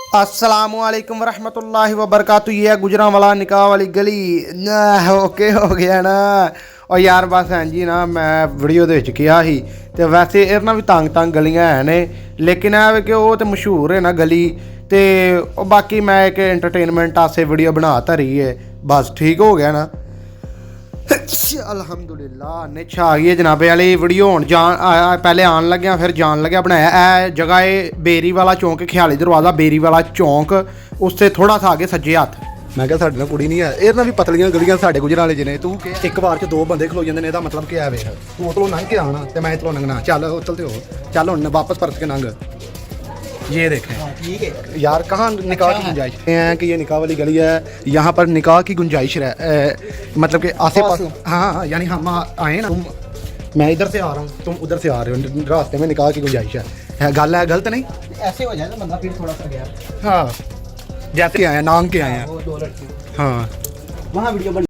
अस्सलामुअलैकुम वरहमतुल्लाहि वबरकातुहू। ये गुजरांवाला निकाह वाली गली ओके हो गया ना। और यार बस हैं जी ना, मैं वीडियो दे विच किया ही ते वैसे इहदे नाल भी तंग तंग गलियां है ने, लेकिन है कि वो तो मशहूर है ना गली, ते बाकी मैं एक एंटरटेनमेंट आस्ते वीडियो बना धरी है, बस ठीक हो गया ना। अल्हम्दुलिल्लाह निच आ गई है जनाबे वाली वीडियो। हुण जान पहले आन लग्या फिर जान लग्या बनाया। ए जगह है बेरी वाला चौंक, ख्याली दरवाज़ा बेरी वाला चौंक, उससे थोड़ा सा आगे सज्जे हत्थ। मैं क्या साढ़े नाल कुड़ी नहीं है, इहदे नाल भी पतलियां गलियां साढ़े गुजरां वाले जिने। तू एक बार च दो बंदे खलो जांदे ने, इहदा मतलब क्या है? वेख तू उतलों लंघ के आना ते मैं इतलों लंघना। चल उतल ते हो, चल हुण वापस परत के लंघ। ये देखें ठीक है यार, कहाँ निकाह की गुंजाइश है कि ये निकाह वाली गली है, यहाँ पर निकाह की गुंजाइश मतलब कि आसे पास। हाँ यानी हम आए ना, मैं इधर से आ रहा हूँ, तुम उधर से आ रहे हो, रास्ते में निकाह की गुंजाइश है। गल है गलत नहीं? ऐसे हो जाए ना बंदा फिर थोड़ा सा गया। हाँ जैसे आए नांग के आए हैं। वो दो लड़की हाँ वहाँ वीडियो